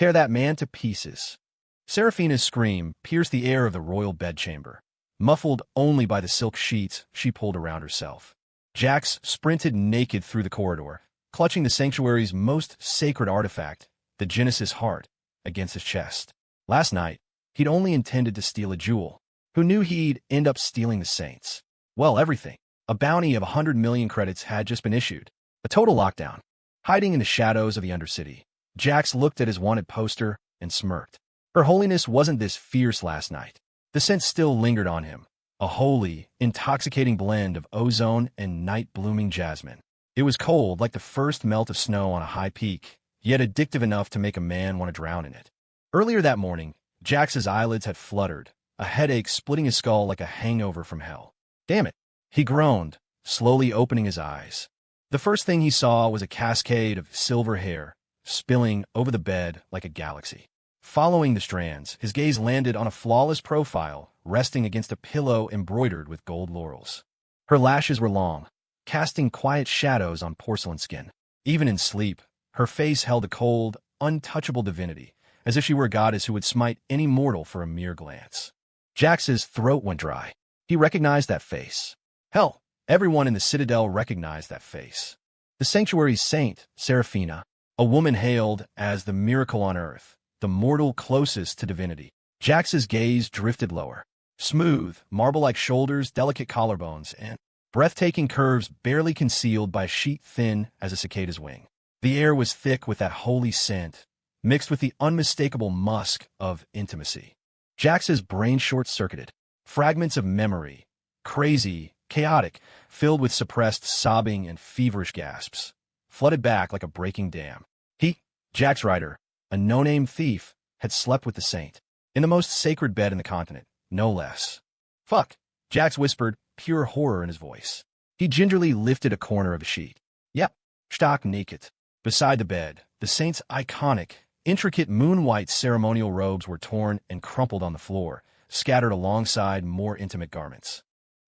Tear that man to pieces. Seraphina's scream pierced the air of the royal bedchamber, muffled only by the silk sheets she pulled around herself. Jax sprinted naked through the corridor, clutching the sanctuary's most sacred artifact, the Genesis heart, against his chest. Last night, he'd only intended to steal a jewel. Who knew he'd end up stealing the saints? Well, everything. A bounty of 100 million credits had just been issued. A total lockdown. Hiding in the shadows of the Undercity, Jax looked at his wanted poster and smirked. Her holiness wasn't this fierce last night. The scent still lingered on him, a holy, intoxicating blend of ozone and night-blooming jasmine. It was cold like the first melt of snow on a high peak, yet addictive enough to make a man want to drown in it. Earlier that morning, Jax's eyelids had fluttered, a headache splitting his skull like a hangover from hell. Damn it, he groaned, slowly opening his eyes. The first thing he saw was a cascade of silver hair, spilling over the bed like a galaxy. Following the strands, his gaze landed on a flawless profile resting against a pillow embroidered with gold laurels. Her lashes were long, casting quiet shadows on porcelain skin. Even in sleep, her face held a cold, untouchable divinity, as if she were a goddess who would smite any mortal for a mere glance. Jax's throat went dry. He recognized that face. Hell, everyone in the Citadel recognized that face. The sanctuary's saint, Seraphina, a woman hailed as the miracle on earth, the mortal closest to divinity. Jax's gaze drifted lower. Smooth, marble-like shoulders, delicate collarbones, and breathtaking curves barely concealed by a sheet thin as a cicada's wing. The air was thick with that holy scent, mixed with the unmistakable musk of intimacy. Jax's brain short-circuited. Fragments of memory, crazy, chaotic, filled with suppressed sobbing and feverish gasps, flooded back like a breaking dam. He, Jax Ryder, a no-name thief, had slept with the saint, in the most sacred bed in the continent, no less. Fuck, Jax whispered, pure horror in his voice. He gingerly lifted a corner of the sheet. Yep, stark naked. Beside the bed, the saint's iconic, intricate moon-white ceremonial robes were torn and crumpled on the floor, scattered alongside more intimate garments.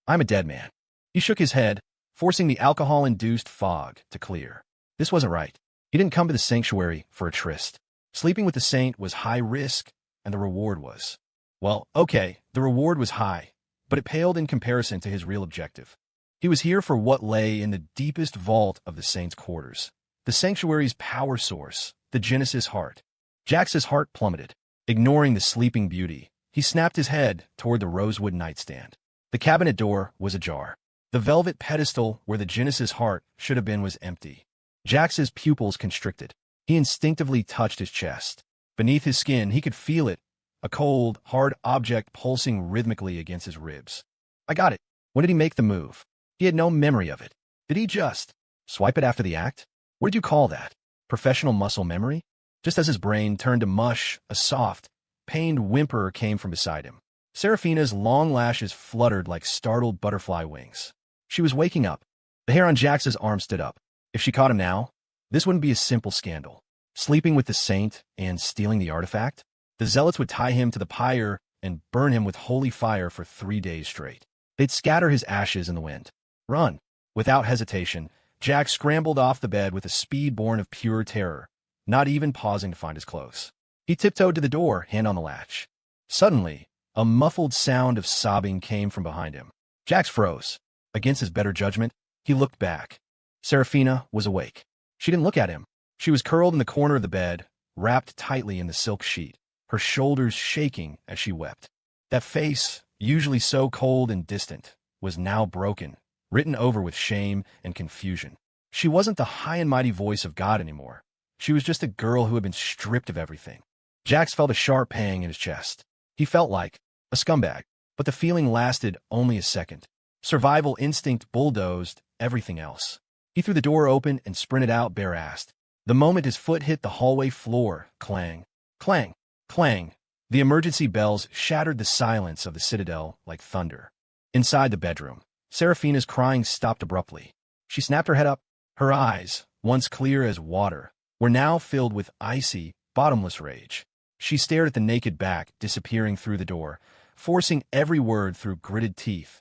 I'm a dead man. He shook his head, forcing the alcohol-induced fog to clear. This wasn't right. He didn't come to the sanctuary for a tryst. Sleeping with the saint was high risk, and the reward was... Well, okay, the reward was high, but it paled in comparison to his real objective. He was here for what lay in the deepest vault of the saint's quarters. The sanctuary's power source, the Genesis heart. Jax's heart plummeted. Ignoring the sleeping beauty, he snapped his head toward the rosewood nightstand. The cabinet door was ajar. The velvet pedestal where the Genesis heart should have been was empty. Jax's pupils constricted. He instinctively touched his chest. Beneath his skin, he could feel it, a cold, hard object pulsing rhythmically against his ribs. I got it. When did he make the move? He had no memory of it. Did he just swipe it after the act? What did you call that? Professional muscle memory? Just as his brain turned to mush, a soft, pained whimper came from beside him. Seraphina's long lashes fluttered like startled butterfly wings. She was waking up. The hair on Jax's arm stood up. If she caught him now, this wouldn't be a simple scandal. Sleeping with the saint and stealing the artifact? The zealots would tie him to the pyre and burn him with holy fire for 3 days straight. They'd scatter his ashes in the wind. Run. Without hesitation, Jax scrambled off the bed with a speed born of pure terror, not even pausing to find his clothes. He tiptoed to the door, hand on the latch. Suddenly, a muffled sound of sobbing came from behind him. Jax froze. Against his better judgment, he looked back. Seraphina was awake. She didn't look at him. She was curled in the corner of the bed, wrapped tightly in the silk sheet, her shoulders shaking as she wept. That face, usually so cold and distant, was now broken, written over with shame and confusion. She wasn't the high and mighty voice of God anymore. She was just a girl who had been stripped of everything. Jax felt a sharp pang in his chest. He felt like a scumbag, but the feeling lasted only a second. Survival instinct bulldozed everything else. He threw the door open and sprinted out bare-assed. The moment his foot hit the hallway floor, clang, clang, clang, the emergency bells shattered the silence of the Citadel like thunder. Inside the bedroom, Seraphina's crying stopped abruptly. She snapped her head up. Her eyes, once clear as water, were now filled with icy, bottomless rage. She stared at the naked back disappearing through the door, forcing every word through gritted teeth.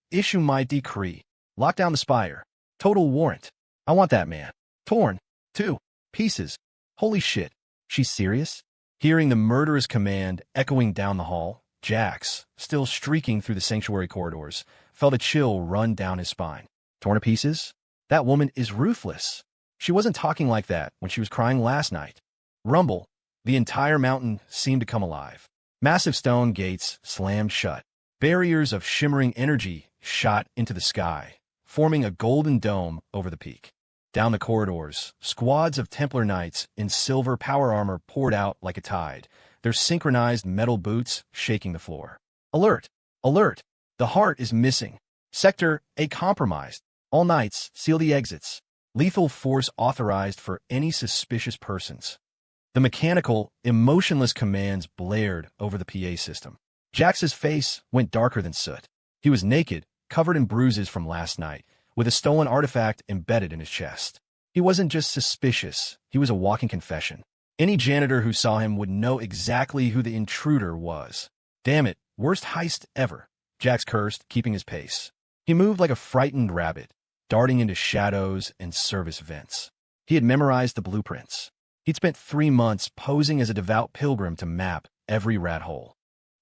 Issue my decree. Lock down the spire. Total warrant. I want that man. Torn. 2 pieces. Holy shit. She's serious? Hearing the murderous command echoing down the hall, Jax, still streaking through the sanctuary corridors, felt a chill run down his spine. Torn to pieces? That woman is ruthless. She wasn't talking like that when she was crying last night. Rumble. The entire mountain seemed to come alive. Massive stone gates slammed shut. Barriers of shimmering energy shot into the sky, forming a golden dome over the peak. Down the corridors, squads of Templar knights in silver power armor poured out like a tide, their synchronized metal boots shaking the floor. Alert! Alert! The heart is missing. Sector A compromised. All knights, seal the exits. Lethal force authorized for any suspicious persons. The mechanical, emotionless commands blared over the PA system. Jax's face went darker than soot. He was naked, covered in bruises from last night, with a stolen artifact embedded in his chest. He wasn't just suspicious, he was a walking confession. Any janitor who saw him would know exactly who the intruder was. Damn it, worst heist ever, Jax cursed, keeping his pace. He moved like a frightened rabbit, darting into shadows and service vents. He had memorized the blueprints. He'd spent 3 months posing as a devout pilgrim to map every rat hole.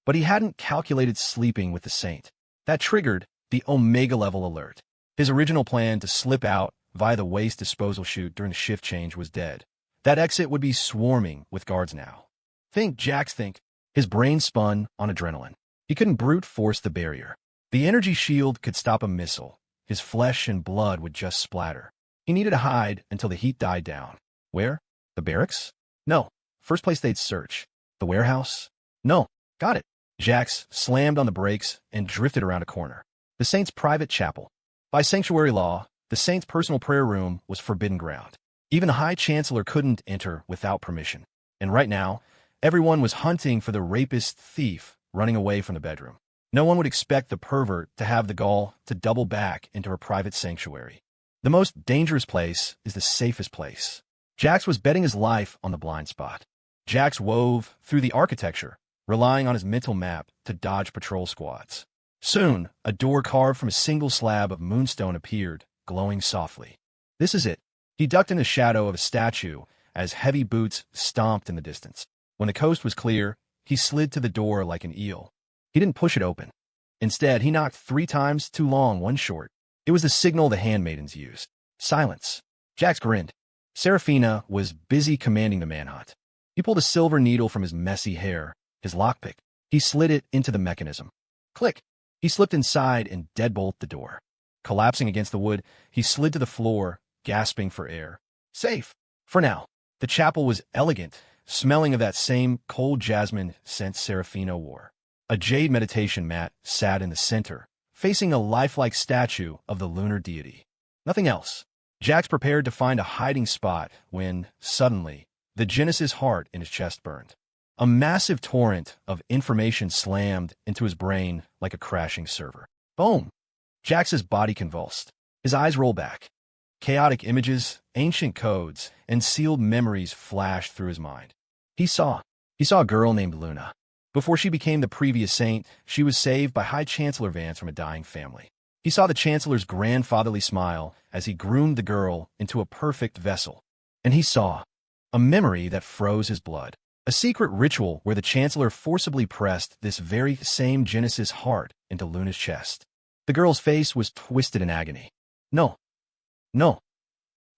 But he hadn't calculated sleeping with the saint. That triggered the Omega-level alert. His original plan to slip out via the waste disposal chute during the shift change was dead. That exit would be swarming with guards now. Think, Jax, think. His brain spun on adrenaline. He couldn't brute force the barrier. The energy shield could stop a missile. His flesh and blood would just splatter. He needed to hide until the heat died down. Where? The barracks? No. First place they'd search. The warehouse? No. Got it. Jax slammed on the brakes and drifted around a corner. The Saint's private chapel. By sanctuary law, the Saint's personal prayer room was forbidden ground. Even the High Chancellor couldn't enter without permission. And right now, everyone was hunting for the rapist thief running away from the bedroom. No one would expect the pervert to have the gall to double back into her private sanctuary. The most dangerous place is the safest place. Jax was betting his life on the blind spot. Jax wove through the architecture, relying on his mental map to dodge patrol squads. Soon, a door carved from a single slab of moonstone appeared, glowing softly. This is it. He ducked in the shadow of a statue as heavy boots stomped in the distance. When the coast was clear, he slid to the door like an eel. He didn't push it open. Instead, he knocked 3 times, 2 long, 1 short. It was the signal the handmaidens used. Silence. Jax grinned. Seraphina was busy commanding the manhunt. He pulled a silver needle from his messy hair, his lockpick. He slid it into the mechanism. Click. He slipped inside and deadbolt the door. Collapsing against the wood, he slid to the floor, gasping for air. Safe. For now. The chapel was elegant, smelling of that same cold jasmine scent Seraphina wore. A jade meditation mat sat in the center, facing a lifelike statue of the lunar deity. Nothing else. Jax prepared to find a hiding spot when, suddenly, the Genesis heart in his chest burned. A massive torrent of information slammed into his brain like a crashing server. Boom! Jax's body convulsed. His eyes rolled back. Chaotic images, ancient codes, and sealed memories flashed through his mind. He saw a girl named Luna. Before she became the previous saint, she was saved by High Chancellor Vance from a dying family. He saw the Chancellor's grandfatherly smile as he groomed the girl into a perfect vessel. And he saw a memory that froze his blood. A secret ritual where the Chancellor forcibly pressed this very same Genesis heart into Luna's chest. The girl's face was twisted in agony. No. No.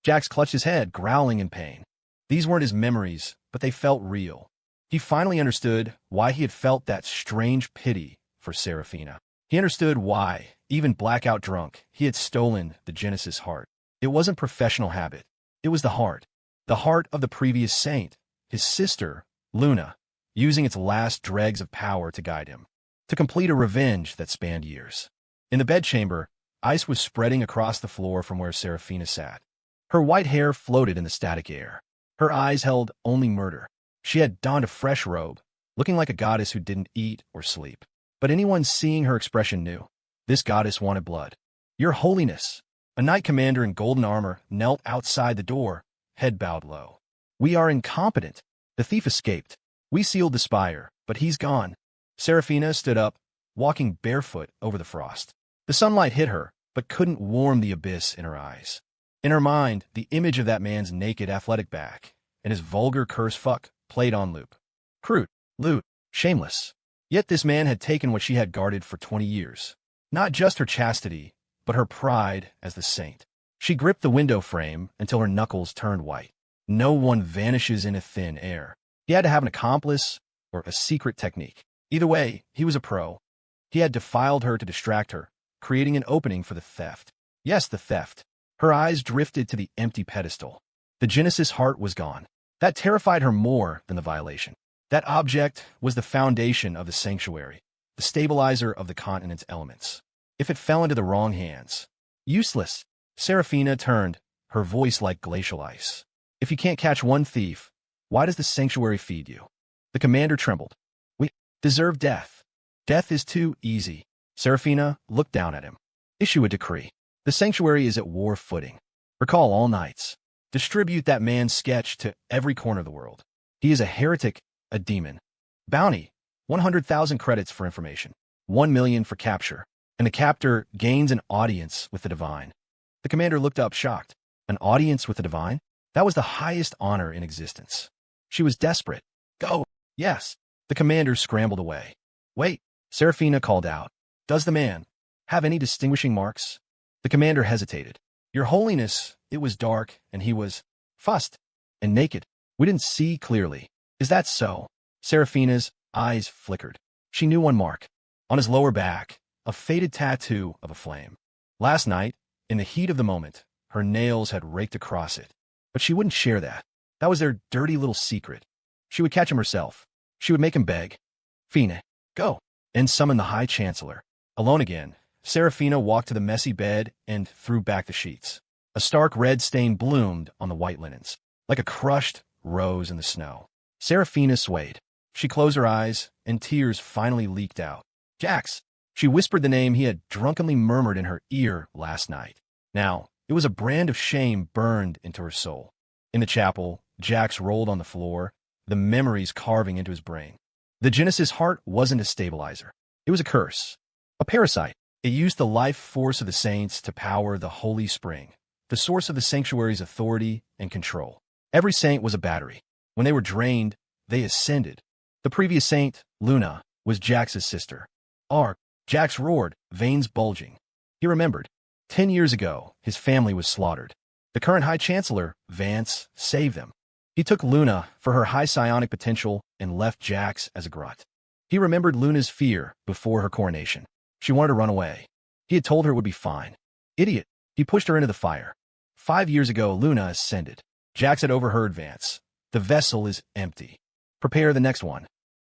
Jax clutched his head, growling in pain. These weren't his memories, but they felt real. He finally understood why he had felt that strange pity for Seraphina. He understood why, even blackout drunk, he had stolen the Genesis heart. It wasn't professional habit. It was the heart of the previous saint, his sister, Luna, using its last dregs of power to guide him, to complete a revenge that spanned years. In the bedchamber, ice was spreading across the floor from where Seraphina sat. Her white hair floated in the static air. Her eyes held only murder. She had donned a fresh robe, looking like a goddess who didn't eat or sleep. But anyone seeing her expression knew. This goddess wanted blood. Your Holiness! A knight commander in golden armor knelt outside the door, head bowed low. We are incompetent. The thief escaped. We sealed the spire, but he's gone. Seraphina stood up, walking barefoot over the frost. The sunlight hit her, but couldn't warm the abyss in her eyes. In her mind, the image of that man's naked athletic back and his vulgar curse fuck played on loop. Crude, lewd, shameless. Yet this man had taken what she had guarded for 20 years. Not just her chastity, but her pride as the saint. She gripped the window frame until her knuckles turned white. No one vanishes into thin air. He had to have an accomplice or a secret technique. Either way, he was a pro. He had defiled her to distract her, creating an opening for the theft. Yes, the theft. Her eyes drifted to the empty pedestal. The Genesis heart was gone. That terrified her more than the violation. That object was the foundation of the sanctuary, the stabilizer of the continent's elements. If it fell into the wrong hands, useless. Seraphina turned, her voice like glacial ice. If you can't catch one thief, why does the sanctuary feed you? The commander trembled. We deserve death. Death is too easy. Seraphina looked down at him. Issue a decree. The sanctuary is at war footing. Recall all knights. Distribute that man's sketch to every corner of the world. He is a heretic, a demon. Bounty, 100,000 credits for information, 1 million for capture, and the captor gains an audience with the divine. The commander looked up shocked. An audience with the divine? That was the highest honor in existence. She was desperate. Go. Yes. The commander scrambled away. Wait, Seraphina called out. Does the man have any distinguishing marks? The commander hesitated. Your Holiness, it was dark, and he was fussed and naked. We didn't see clearly. Is that so? Seraphina's eyes flickered. She knew one mark. On his lower back, a faded tattoo of a flame. Last night, in the heat of the moment, her nails had raked across it. But she wouldn't share that. That was their dirty little secret. She would catch him herself. She would make him beg. Fina, go, and summon the High Chancellor. Alone again, Seraphina walked to the messy bed and threw back the sheets. A stark red stain bloomed on the white linens, like a crushed rose in the snow. Seraphina swayed. She closed her eyes, and tears finally leaked out. Jax! She whispered the name he had drunkenly murmured in her ear last night. Now, it was a brand of shame burned into her soul. In the chapel, Jax rolled on the floor, the memories carving into his brain. The Genesis heart wasn't a stabilizer. It was a curse. A parasite. It used the life force of the saints to power the holy spring, the source of the sanctuary's authority and control. Every saint was a battery. When they were drained, they ascended. The previous saint, Luna, was Jax's sister. Arg! Jax roared, veins bulging. He remembered. 10 years ago, his family was slaughtered. The current High Chancellor, Vance, saved them. He took Luna for her high psionic potential and left Jax as a grunt. He remembered Luna's fear before her coronation. She wanted to run away. He had told her it would be fine. Idiot. He pushed her into the fire. 5 years ago, Luna ascended. Jax had overheard Vance. The vessel is empty. Prepare the next one.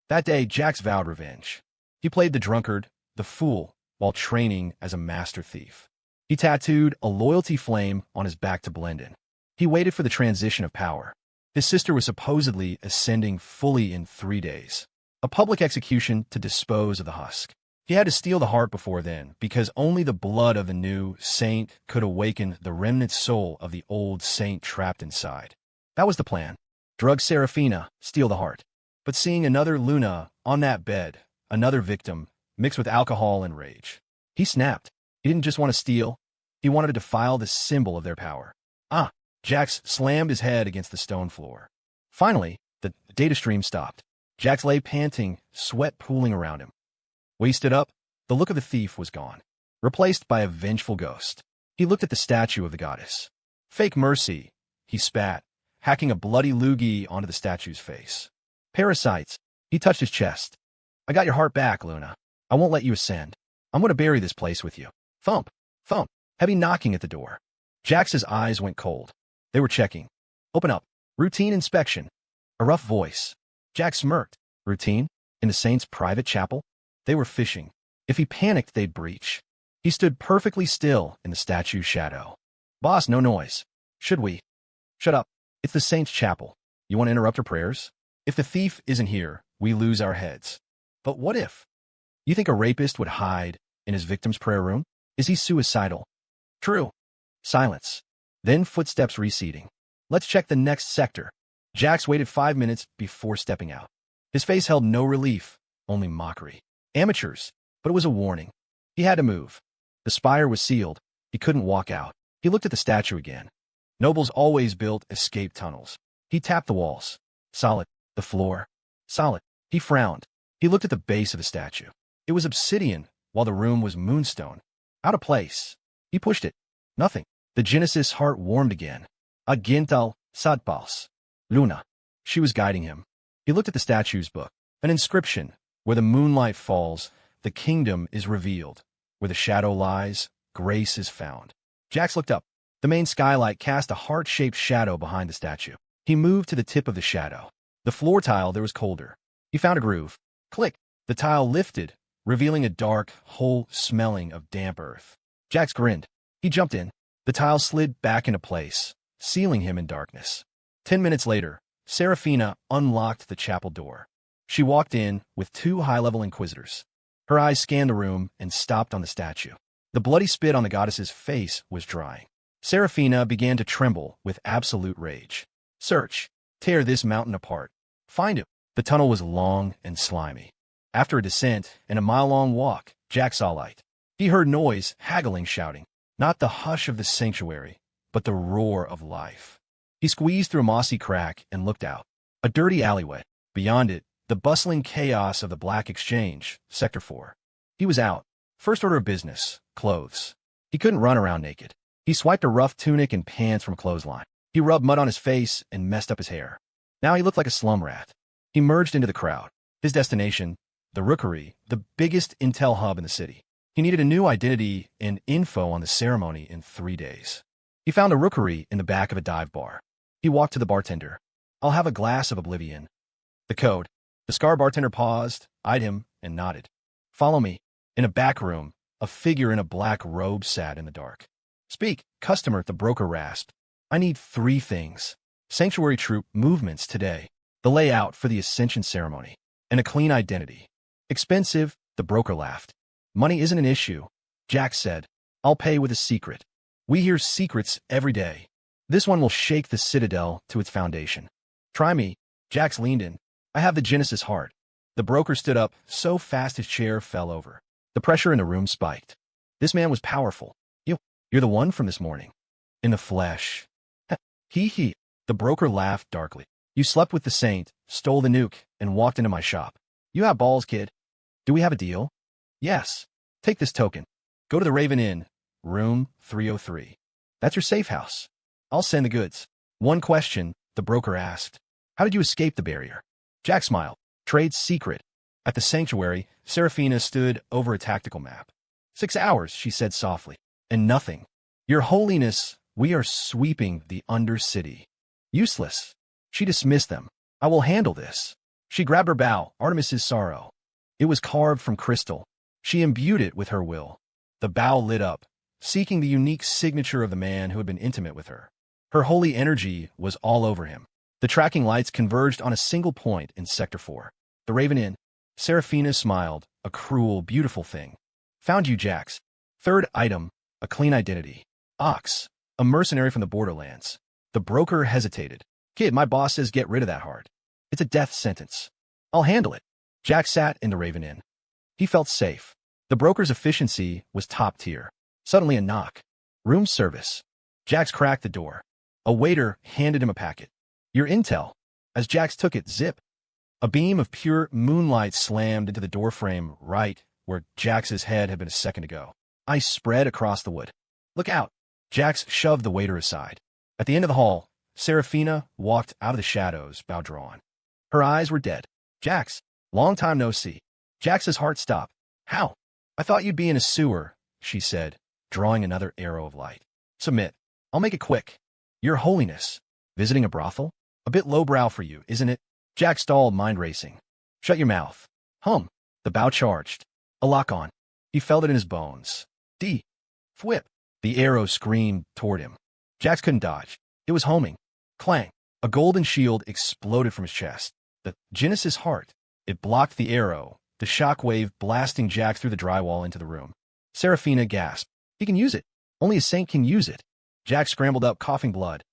That day, Jax vowed revenge. He played the drunkard, the fool, while training as a master thief. He tattooed a loyalty flame on his back to blend in. He waited for the transition of power. His sister was supposedly ascending fully in 3 days. A public execution to dispose of the husk. He had to steal the heart before then, because only the blood of the new saint could awaken the remnant soul of the old saint trapped inside. That was the plan. Drug Seraphina, steal the heart. But seeing another Luna on that bed, another victim, mixed with alcohol and rage, he snapped. He didn't just want to steal. He wanted to defile the symbol of their power. Jax slammed his head against the stone floor. Finally, the data stream stopped. Jax lay panting, sweat pooling around him. When he stood up, the look of the thief was gone, replaced by a vengeful ghost. He looked at the statue of the goddess. Fake mercy, he spat, hacking a bloody loogie onto the statue's face. Parasites, he touched his chest. I got your heart back, Luna. I won't let you ascend. I'm going to bury this place with you. Thump, thump, heavy knocking at the door. Jax's eyes went cold. They were checking. Open up. Routine inspection. A rough voice. Jax smirked. Routine? In the saint's private chapel? They were fishing. If he panicked, they'd breach. He stood perfectly still in the statue's shadow. Boss, no noise. Should we? Shut up. It's the saint's chapel. You want to interrupt her prayers? If the thief isn't here, we lose our heads. But what if? You think a rapist would hide in his victim's prayer room? Is he suicidal? True. Silence. Then footsteps receding. Let's check the next sector. Jax waited 5 minutes before stepping out. His face held no relief, only mockery. Amateurs, but it was a warning. He had to move. The spire was sealed. He couldn't walk out. He looked at the statue again. Nobles always built escape tunnels. He tapped the walls. Solid. The floor. Solid. He frowned. He looked at the base of the statue. It was obsidian, while the room was moonstone. Out of place. He pushed it. Nothing. The Genesis heart warmed again. Agintal, Sadpals. Luna. She was guiding him. He looked at the statue's book. An inscription. Where the moonlight falls, the kingdom is revealed. Where the shadow lies, grace is found. Jax looked up. The main skylight cast a heart-shaped shadow behind the statue. He moved to the tip of the shadow. The floor tile there was colder. He found a groove. Click. The tile lifted, revealing a dark hole smelling of damp earth. Jax grinned. He jumped in. The tile slid back into place, sealing him in darkness. 10 minutes later, Seraphina unlocked the chapel door. She walked in with 2 high-level inquisitors. Her eyes scanned the room and stopped on the statue. The bloody spit on the goddess's face was drying. Seraphina began to tremble with absolute rage. Search. Tear this mountain apart. Find him. The tunnel was long and slimy. After a descent and a mile-long walk, Jax saw light. He heard noise, haggling, shouting. Not the hush of the sanctuary, but the roar of life. He squeezed through a mossy crack and looked out. A dirty alleyway. Beyond it, the bustling chaos of the Black Exchange, Sector 4. He was out. First order of business, clothes. He couldn't run around naked. He swiped a rough tunic and pants from a clothesline. He rubbed mud on his face and messed up his hair. Now he looked like a slum rat. He merged into the crowd. His destination, the Rookery, the biggest intel hub in the city. He needed a new identity and info on the ceremony in 3 days. He found a Rookery in the back of a dive bar. He walked to the bartender. I'll have a glass of oblivion. The code. The scar bartender paused, eyed him, and nodded. Follow me. In a back room, a figure in a black robe sat in the dark. Speak, customer, the broker rasped. I need 3 things. Sanctuary troop movements today. The layout for the ascension ceremony. And a clean identity. Expensive, the broker laughed. Money isn't an issue, Jax said. I'll pay with a secret. We hear secrets every day. This one will shake the citadel to its foundation. Try me. Jax leaned in. I have the Genesis heart. The broker stood up so fast his chair fell over. The pressure in the room spiked. This man was powerful. You're the one from this morning. In the flesh. He. The broker laughed darkly. You slept with the saint, stole the nuke, and walked into my shop. You have balls, kid. Do we have a deal? Yes. Take this token. Go to the Raven Inn, room 303. That's your safe house. I'll send the goods. One question, the broker asked. How did you escape the barrier? Jack smiled. Trade secret. At the sanctuary, Seraphina stood over a tactical map. 6 hours, she said softly. And nothing. Your Holiness, we are sweeping the Undercity. Useless. She dismissed them. I will handle this. She grabbed her bow, Artemis's sorrow. It was carved from crystal. She imbued it with her will. The bow lit up, seeking the unique signature of the man who had been intimate with her. Her holy energy was all over him. The tracking lights converged on a single point in Sector 4. The Raven Inn. Seraphina smiled, a cruel, beautiful thing. Found you, Jax. Third item, a clean identity. Ox, a mercenary from the borderlands. The broker hesitated. Kid, my boss says get rid of that heart. It's a death sentence. I'll handle it. Jack sat in the Raven Inn. He felt safe. The broker's efficiency was top tier. Suddenly a knock. Room service. Jax cracked the door. A waiter handed him a packet. Your intel. As Jax took it, zip. A beam of pure moonlight slammed into the doorframe right where Jax's head had been a second ago. Ice spread across the wood. Look out. Jax shoved the waiter aside. At the end of the hall, Seraphina walked out of the shadows, bow drawn. Her eyes were dead. Jax, long time no see. Jax's heart stopped. How? I thought you'd be in a sewer, she said, drawing another arrow of light. Submit. I'll make it quick. Your Holiness. Visiting a brothel? A bit lowbrow for you, isn't it? Jack stalled, mind racing. Shut your mouth. Hum. The bow charged. A lock on. He felt it in his bones. D. Thwip. The arrow screamed toward him. Jax couldn't dodge. It was homing. Clang. A golden shield exploded from his chest. The Genesis heart. It blocked the arrow, the shockwave blasting Jack through the drywall into the room. Seraphina gasped. He can use it. Only a saint can use it. Jack scrambled up, coughing blood.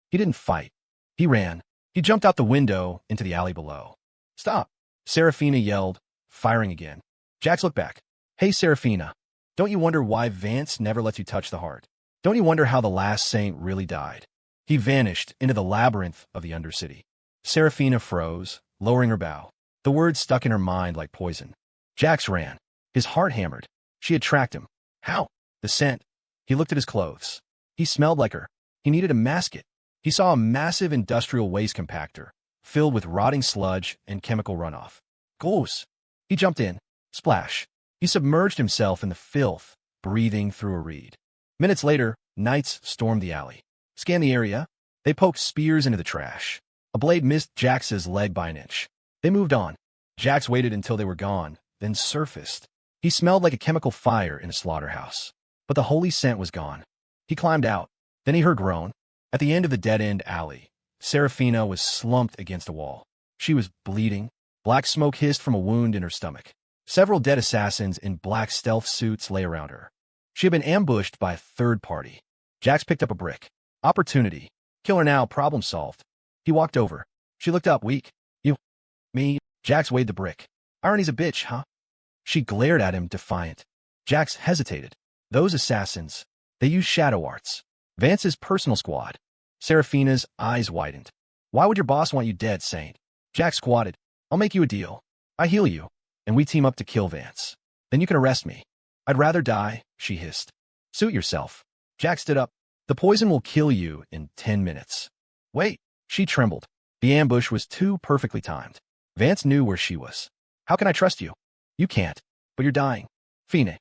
He didn't fight. He ran. He jumped out the window into the alley below. Stop. Seraphina yelled, firing again. Jax looked back. Hey, Seraphina. Don't you wonder why Vance never lets you touch the heart? Don't you wonder how the last saint really died? He vanished into the labyrinth of the Undercity. Seraphina froze, lowering her bow. The words stuck in her mind like poison. Jax ran. His heart hammered. She had tracked him. How? The scent. He looked at his clothes. He smelled like her. He needed to mask it. He saw a massive industrial waste compactor, filled with rotting sludge and chemical runoff. Goose! He jumped in. Splash! He submerged himself in the filth, breathing through a reed. Minutes later, knights stormed the alley. Scanned the area. They poked spears into the trash. A blade missed Jax's leg by an inch. They moved on. Jax waited until they were gone, then surfaced. He smelled like a chemical fire in a slaughterhouse. But the holy scent was gone. He climbed out. Then he heard a groan. At the end of the dead-end alley, Seraphina was slumped against a wall. She was bleeding. Black smoke hissed from a wound in her stomach. Several dead assassins in black stealth suits lay around her. She had been ambushed by a third party. Jax picked up a brick. Opportunity. Kill her now, problem solved. He walked over. She looked up, weak. You? Me? Jax weighed the brick. Irony's a bitch, huh? She glared at him, defiant. Jax hesitated. Those assassins, they use shadow arts. Vance's personal squad. Seraphina's eyes widened. Why would your boss want you dead, Saint? Jax squatted. I'll make you a deal. I heal you, and we team up to kill Vance. Then you can arrest me. I'd rather die, she hissed. Suit yourself. Jax stood up. The poison will kill you in 10 minutes. Wait, she trembled. The ambush was too perfectly timed. Vance knew where she was. How can I trust you? You can't, but you're dying. Fine.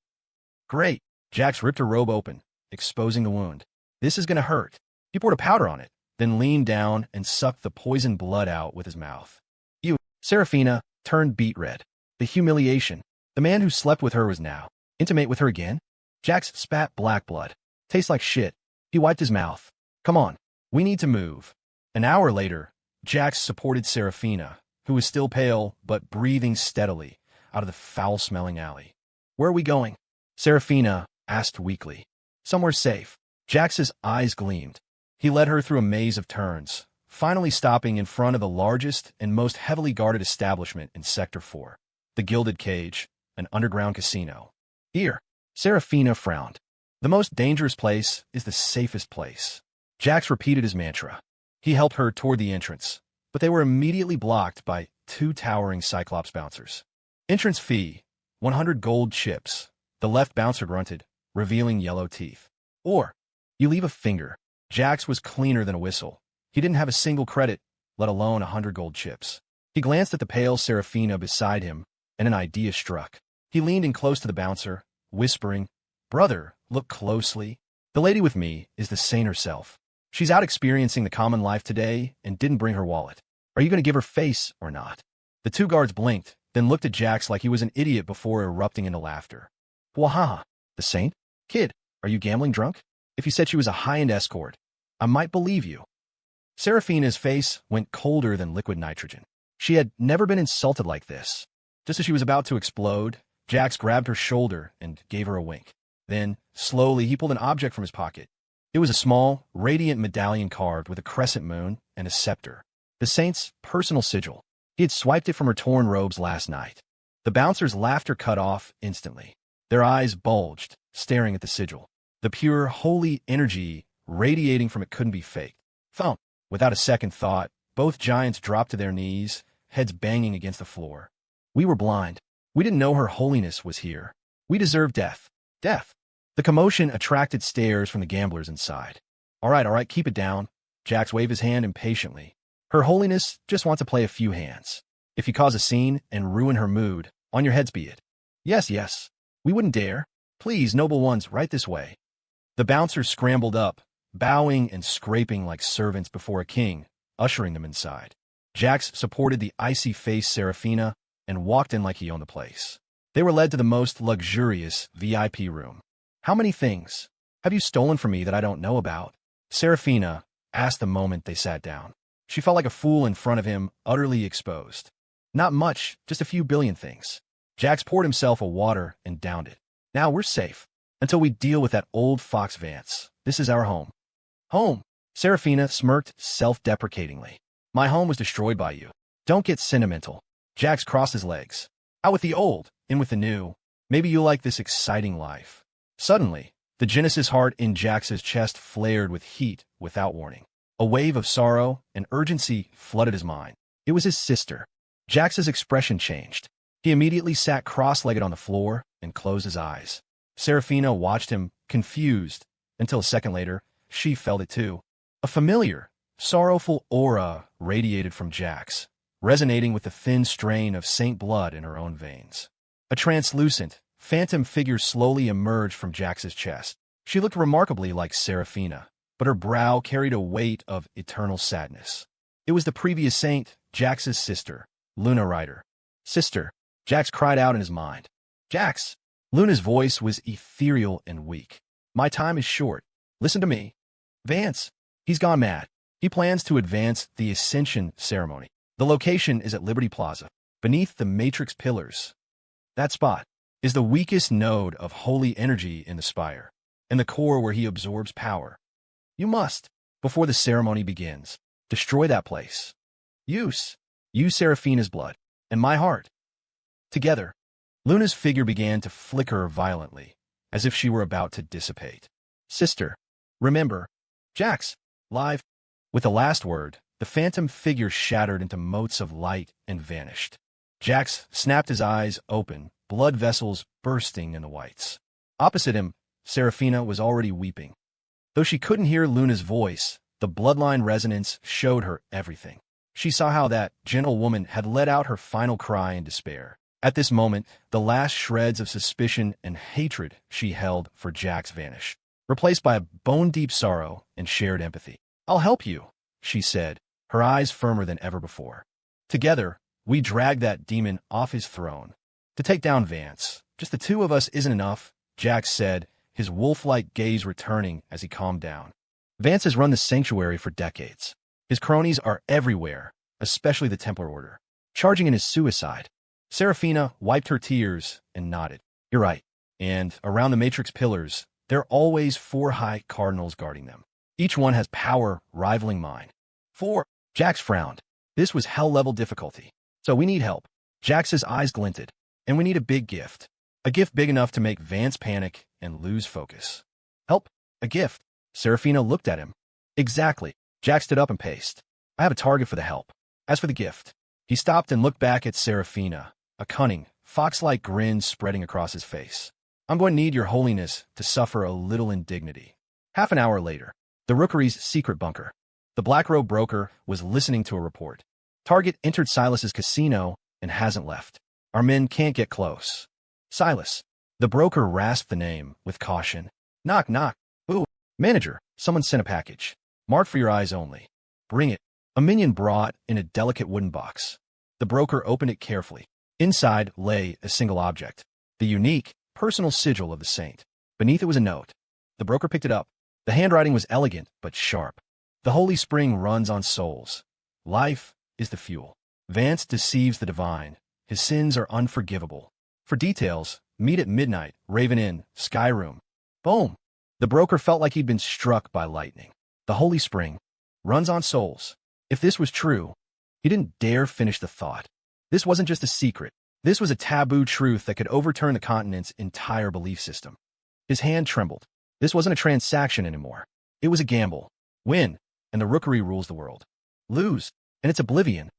Great. Jax ripped her robe open, exposing the wound. This is gonna hurt. He poured a powder on it, then leaned down and sucked the poisoned blood out with his mouth. You, Seraphina, turned beet red. The humiliation. The man who slept with her was now intimate with her again? Jax spat black blood. Tastes like shit. He wiped his mouth. Come on. We need to move. An hour later, Jax supported Seraphina, who was still pale but breathing steadily, out of the foul-smelling alley. Where are we going? Seraphina asked weakly. Somewhere safe. Jax's eyes gleamed. He led her through a maze of turns, finally stopping in front of the largest and most heavily guarded establishment in Sector 4, the Gilded Cage, an underground casino. Here, Seraphina frowned. The most dangerous place is the safest place. Jax repeated his mantra. He helped her toward the entrance, but they were immediately blocked by two towering Cyclops bouncers. Entrance fee, 100 gold chips. The left bouncer grunted, revealing yellow teeth. Or, you leave a finger. Jax was cleaner than a whistle. He didn't have a single credit, let alone 100 gold chips. He glanced at the pale Seraphina beside him, and an idea struck. He leaned in close to the bouncer, whispering, Brother, look closely. The lady with me is the saint herself. She's out experiencing the common life today and didn't bring her wallet. Are you going to give her face or not? The two guards blinked, then looked at Jax like he was an idiot before erupting into laughter. Wahaha, the saint? Kid, are you gambling drunk? If you said she was a high-end escort, I might believe you. Seraphina's face went colder than liquid nitrogen. She had never been insulted like this. Just as she was about to explode, Jax grabbed her shoulder and gave her a wink. Then, slowly, he pulled an object from his pocket. It was a small, radiant medallion carved with a crescent moon and a scepter. The saint's personal sigil. He had swiped it from her torn robes last night. The bouncer's laughter cut off instantly. Their eyes bulged, staring at the sigil. The pure, holy energy radiating from it couldn't be faked. Thump! Without a second thought, both giants dropped to their knees, heads banging against the floor. We were blind. We didn't know her holiness was here. We deserve death. Death. The commotion attracted stares from the gamblers inside. All right, keep it down. Jax waved his hand impatiently. Her holiness just wants to play a few hands. If you cause a scene and ruin her mood, on your heads be it. Yes. We wouldn't dare. Please, noble ones, right this way. The bouncers scrambled up, bowing and scraping like servants before a king, ushering them inside. Jax supported the icy-faced Seraphina and walked in like he owned the place. They were led to the most luxurious VIP room. How many things have you stolen from me that I don't know about? Seraphina asked the moment they sat down. She felt like a fool in front of him, utterly exposed. Not much, just a few billion things. Jax poured himself a water and downed it. Now we're safe. Until we deal with that old fox Vance. This is our home. Home? Seraphina smirked self-deprecatingly. My home was destroyed by you. Don't get sentimental. Jax crossed his legs. Out with the old, in with the new. Maybe you'll like this exciting life. Suddenly, the Genesis heart in Jax's chest flared with heat without warning. A wave of sorrow and urgency flooded his mind. It was his sister. Jax's expression changed. He immediately sat cross-legged on the floor and closed his eyes. Seraphina watched him, confused, until a second later, she felt it too. A familiar, sorrowful aura radiated from Jax, resonating with the thin strain of saint blood in her own veins. A translucent, phantom figure slowly emerged from Jax's chest. She looked remarkably like Seraphina, but her brow carried a weight of eternal sadness. It was the previous saint, Jax's sister, Luna Ryder. Sister, Jax cried out in his mind. Jax! Luna's voice was ethereal and weak. My time is short. Listen to me. Vance. He's gone mad. He plans to advance the ascension ceremony. The location is at Liberty Plaza, beneath the matrix pillars. That spot is the weakest node of holy energy in the spire, and the core where he absorbs power. You must, before the ceremony begins, destroy that place. Use Seraphina's blood, and my heart. Together, Luna's figure began to flicker violently, as if she were about to dissipate. Sister, remember, Jax, live. With the last word, the phantom figure shattered into motes of light and vanished. Jax snapped his eyes open, blood vessels bursting in the whites. Opposite him, Seraphina was already weeping. Though she couldn't hear Luna's voice, the bloodline resonance showed her everything. She saw how that gentle woman had let out her final cry in despair. At this moment, the last shreds of suspicion and hatred she held for Jax vanished, replaced by a bone-deep sorrow and shared empathy. I'll help you, she said, her eyes firmer than ever before. Together, we drag that demon off his throne. To take down Vance, just the two of us isn't enough, Jax said, his wolf-like gaze returning as he calmed down. Vance has run the sanctuary for decades. His cronies are everywhere, especially the Templar Order, charging in his suicide. Seraphina wiped her tears and nodded. You're right. And around the matrix pillars, there are always 4 high cardinals guarding them. Each one has power rivaling mine. 4. Jax frowned. This was hell-level difficulty. So we need help. Jax's eyes glinted. And we need a big gift. A gift big enough to make Vance panic and lose focus. Help? A gift? Seraphina looked at him. Exactly. Jax stood up and paced. I have a target for the help. As for the gift, he stopped and looked back at Seraphina, a cunning, fox-like grin spreading across his face. I'm going to need your holiness to suffer a little indignity. Half an hour later, the Rookery's secret bunker. The black-robe broker was listening to a report. Target entered Silas's casino and hasn't left. Our men can't get close. Silas. The broker rasped the name with caution. Knock, knock. Ooh. Manager, someone sent a package. Marked for your eyes only. Bring it. A minion brought in a delicate wooden box. The broker opened it carefully. Inside lay a single object, the unique, personal sigil of the saint. Beneath it was a note. The broker picked it up. The handwriting was elegant, but sharp. The holy spring runs on souls. Life is the fuel. Vance deceives the divine. His sins are unforgivable. For details, meet at midnight, Raven Inn, Sky Room. Boom! The broker felt like he'd been struck by lightning. The holy spring runs on souls. If this was true, he didn't dare finish the thought. This wasn't just a secret. This was a taboo truth that could overturn the continent's entire belief system. His hand trembled. This wasn't a transaction anymore. It was a gamble. Win, and the Rookery rules the world. Lose, and it's oblivion.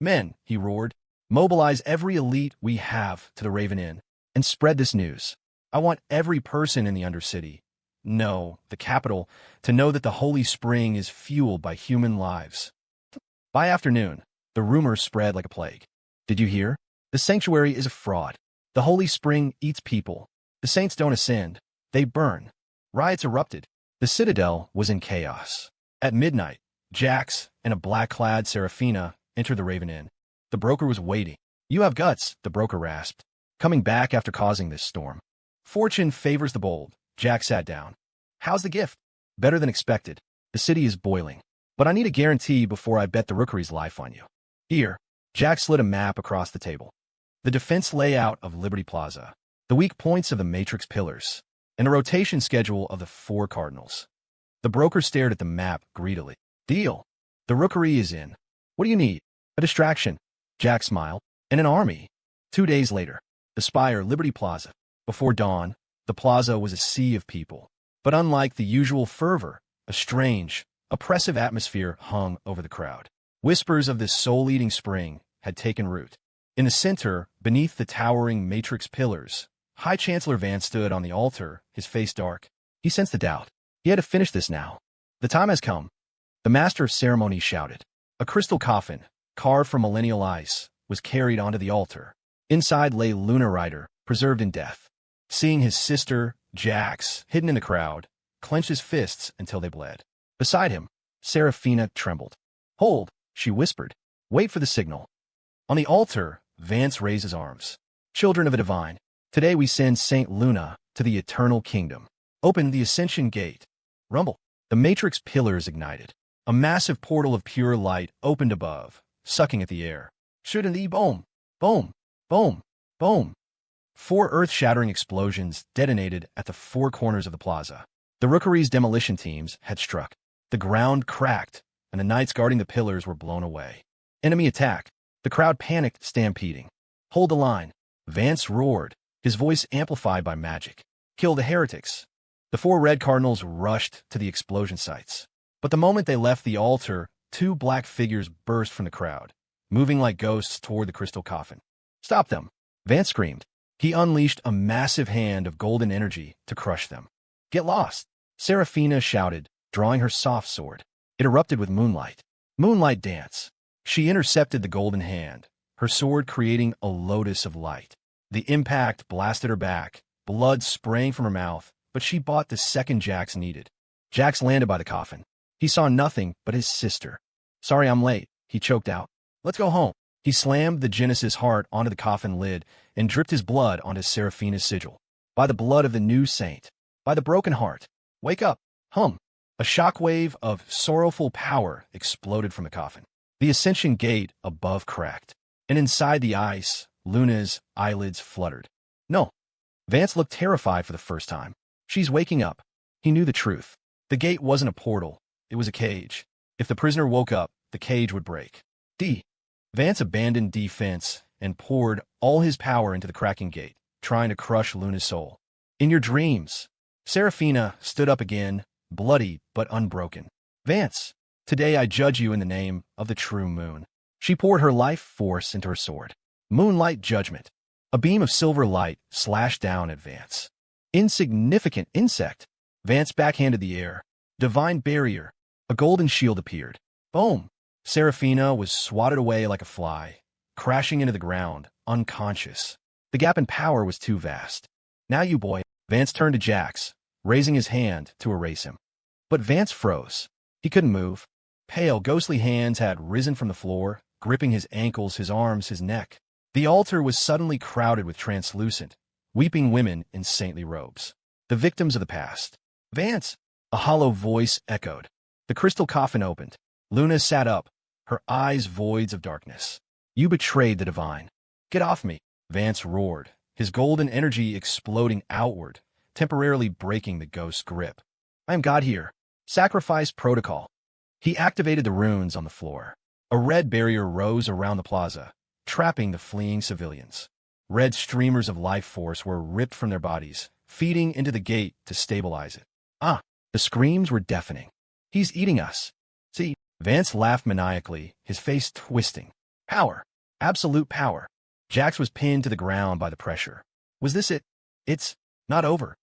Men, he roared, mobilize every elite we have to the Raven Inn, and spread this news. I want every person in the Undercity, no, the capital, to know that the Holy Spring is fueled by human lives. By afternoon, the rumors spread like a plague. Did you hear? The sanctuary is a fraud. The Holy Spring eats people. The saints don't ascend. They burn. Riots erupted. The citadel was in chaos. At midnight, Jax and a black-clad Seraphina entered the Raven Inn. The broker was waiting. You have guts, the broker rasped, coming back after causing this storm. Fortune favors the bold. Jax sat down. How's the gift? Better than expected. The city is boiling. But I need a guarantee before I bet the Rookery's life on you. Here, Jax slid a map across the table. The defense layout of Liberty Plaza, the weak points of the matrix pillars, and the rotation schedule of the 4 cardinals. The broker stared at the map greedily. Deal. The Rookery is in. What do you need? A distraction. Jax smiled. And an army. 2 days later, the spire, Liberty Plaza. Before dawn, the plaza was a sea of people. But unlike the usual fervor, a strange, oppressive atmosphere hung over the crowd. Whispers of this soul-eating spring, had taken root. In the center, beneath the towering matrix pillars, High Chancellor Vance stood on the altar, his face dark. He sensed the doubt. He had to finish this now. The time has come. The master of ceremonies shouted. A crystal coffin, carved from millennial ice, was carried onto the altar. Inside lay Luna Rider, preserved in death. Seeing his sister, Jax, hidden in the crowd, clenched his fists until they bled. Beside him, Seraphina trembled. Hold, she whispered. Wait for the signal. On the altar, Vance raised his arms. Children of a divine, today we send Saint Luna to the eternal kingdom. Open the ascension gate. Rumble. The matrix pillars ignited. A massive portal of pure light opened above, sucking at the air. Shouldn't the boom, boom, boom, boom. 4 earth-shattering explosions detonated at the 4 corners of the plaza. The Rookery's demolition teams had struck. The ground cracked, and the knights guarding the pillars were blown away. Enemy attack. The crowd panicked, stampeding. Hold the line. Vance roared, his voice amplified by magic. Kill the heretics. The 4 red cardinals rushed to the explosion sites. But the moment they left the altar, 2 black figures burst from the crowd, moving like ghosts toward the crystal coffin. Stop them. Vance screamed. He unleashed a massive hand of golden energy to crush them. Get lost. Seraphina shouted, drawing her soft sword. It erupted with moonlight. Moonlight dance. She intercepted the golden hand, her sword creating a lotus of light. The impact blasted her back, blood spraying from her mouth, but she bought the second Jax needed. Jax landed by the coffin. He saw nothing but his sister. Sorry I'm late, he choked out. Let's go home. He slammed the Genesis heart onto the coffin lid and dripped his blood onto Seraphina's sigil. By the blood of the new saint. By the broken heart. Wake up. Hum. A shockwave of sorrowful power exploded from the coffin. The ascension gate above cracked. And inside the ice, Luna's eyelids fluttered. No. Vance looked terrified for the first time. She's waking up. He knew the truth. The gate wasn't a portal. It was a cage. If the prisoner woke up, the cage would break. Vance abandoned defense and poured all his power into the cracking gate, trying to crush Luna's soul. In your dreams, Seraphina stood up again, bloody but unbroken. Vance, today I judge you in the name of the true moon. She poured her life force into her sword. Moonlight judgment. A beam of silver light slashed down at Vance. Insignificant insect. Vance backhanded the air. Divine barrier. A golden shield appeared. Boom. Seraphina was swatted away like a fly, crashing into the ground, unconscious. The gap in power was too vast. Now you boy. Vance turned to Jax, raising his hand to erase him. But Vance froze. He couldn't move. Pale, ghostly hands had risen from the floor, gripping his ankles, his arms, his neck. The altar was suddenly crowded with translucent, weeping women in saintly robes. The victims of the past. Vance! A hollow voice echoed. The crystal coffin opened. Luna sat up, her eyes voids of darkness. You betrayed the divine. Get off me, Vance roared, his golden energy exploding outward, temporarily breaking the ghost's grip. I am God here. Sacrifice protocol. He activated the runes on the floor. A red barrier rose around the plaza, trapping the fleeing civilians. Red streamers of life force were ripped from their bodies, feeding into the gate to stabilize it. The screams were deafening. He's eating us. See, Vance laughed maniacally, his face twisting. Power. Absolute power. Jax was pinned to the ground by the pressure. Was this it? It's not over.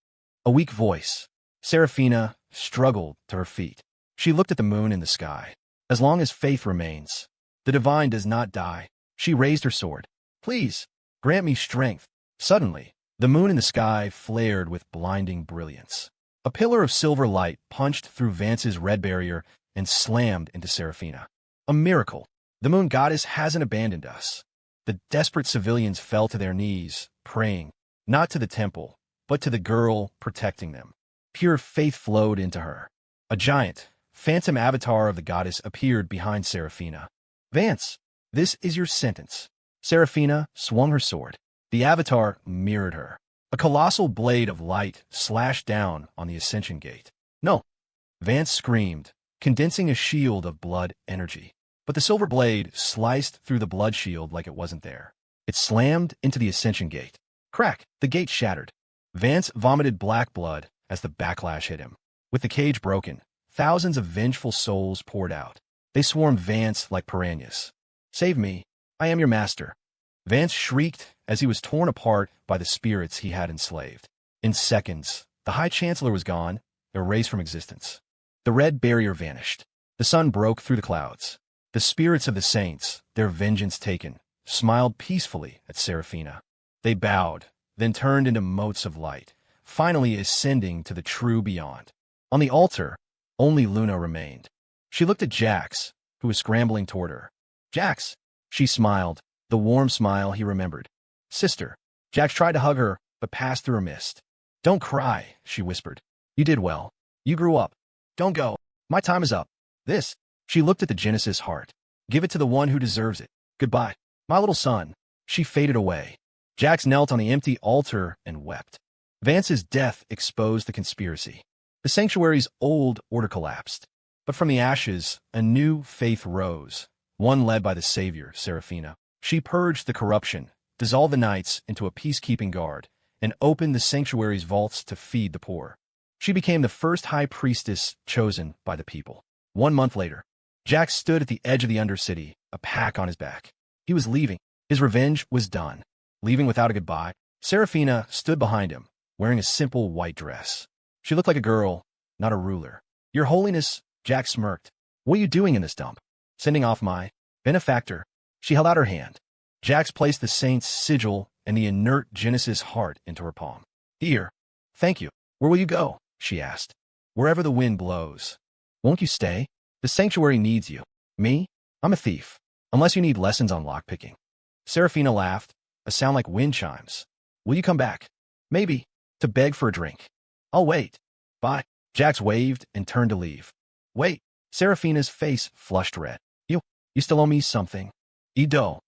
A weak voice. Seraphina struggled to her feet. She looked at the moon in the sky. As long as faith remains, the divine does not die. She raised her sword. Please, grant me strength. Suddenly, the moon in the sky flared with blinding brilliance. A pillar of silver light punched through Vance's red barrier and slammed into Seraphina. A miracle. The moon goddess hasn't abandoned us. The desperate civilians fell to their knees, praying, not to the temple, but to the girl protecting them. Pure faith flowed into her. A giant, phantom avatar of the goddess appeared behind Seraphina. Vance, this is your sentence. Seraphina swung her sword. The avatar mirrored her. A colossal blade of light slashed down on the ascension gate. No! Vance screamed, condensing a shield of blood energy. But the silver blade sliced through the blood shield like it wasn't there. It slammed into the ascension gate. Crack! The gate shattered. Vance vomited black blood as the backlash hit him. With the cage broken, thousands of vengeful souls poured out. They swarmed Vance like piranhas. Save me. I am your master. Vance shrieked as he was torn apart by the spirits he had enslaved. In seconds, the High Chancellor was gone, erased from existence. The red barrier vanished. The sun broke through the clouds. The spirits of the saints, their vengeance taken, smiled peacefully at Seraphina. They bowed, then turned into motes of light, finally ascending to the true beyond. On the altar, only Luna remained. She looked at Jax, who was scrambling toward her. Jax! She smiled, the warm smile he remembered. Sister. Jax tried to hug her, but passed through a mist. Don't cry, she whispered. You did well. You grew up. Don't go. My time is up. This. She looked at the Genesis heart. Give it to the one who deserves it. Goodbye. My little son. She faded away. Jax knelt on the empty altar and wept. Vance's death exposed the conspiracy. The sanctuary's old order collapsed. But from the ashes, a new faith rose, one led by the savior, Seraphina. She purged the corruption, dissolved the knights into a peacekeeping guard, and opened the sanctuary's vaults to feed the poor. She became the first high priestess chosen by the people. 1 month later, Jax stood at the edge of the Undercity, a pack on his back. He was leaving. His revenge was done. Leaving without a goodbye, Seraphina stood behind him, wearing a simple white dress. She looked like a girl, not a ruler. Your Holiness, Jax smirked. What are you doing in this dump? Sending off my benefactor. She held out her hand. Jax placed the saint's sigil and the inert Genesis heart into her palm. Here. Thank you. Where will you go? She asked. Wherever the wind blows. Won't you stay? The sanctuary needs you. Me? I'm a thief. Unless you need lessons on lockpicking. Seraphina laughed, a sound like wind chimes. Will you come back? Maybe. To beg for a drink. I'll wait. Bye. Jax waved and turned to leave. Wait. Seraphina's face flushed red. You still owe me something. Edo.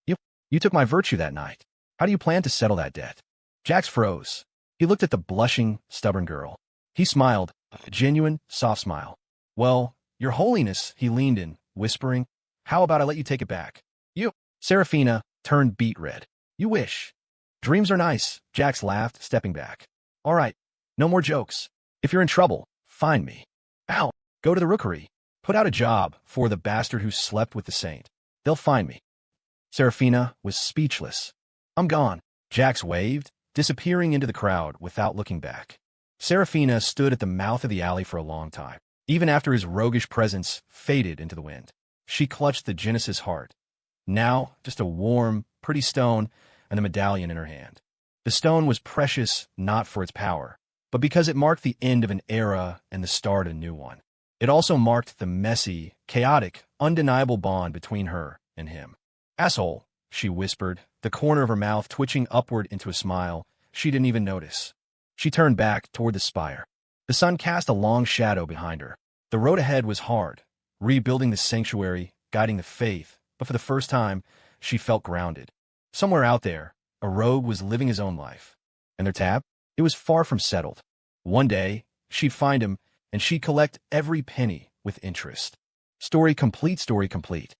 You took my virtue that night. How do you plan to settle that debt? Jax froze. He looked at the blushing, stubborn girl. He smiled, a genuine, soft smile. Well, Your Holiness, he leaned in, whispering, how about I let you take it back? You. Seraphina turned beet red. You wish. Dreams are nice, Jax laughed, stepping back. All right, no more jokes. If you're in trouble, find me. Ow. Go to the rookery. Put out a job for the bastard who slept with the saint. They'll find me. Seraphina was speechless. I'm gone. Jax waved, disappearing into the crowd without looking back. Seraphina stood at the mouth of the alley for a long time, even after his roguish presence faded into the wind. She clutched the Genesis heart. Now, just a warm, pretty stone and the medallion in her hand. The stone was precious not for its power, but because it marked the end of an era and the start of a new one. It also marked the messy, chaotic, undeniable bond between her and him. Asshole, she whispered, the corner of her mouth twitching upward into a smile she didn't even notice. She turned back toward the spire. The sun cast a long shadow behind her. The road ahead was hard, rebuilding the sanctuary, guiding the faith, but for the first time, she felt grounded. Somewhere out there, a rogue was living his own life. And their tab? It was far from settled. One day, she'd find him, and she'd collect every penny with interest. Story complete, story complete.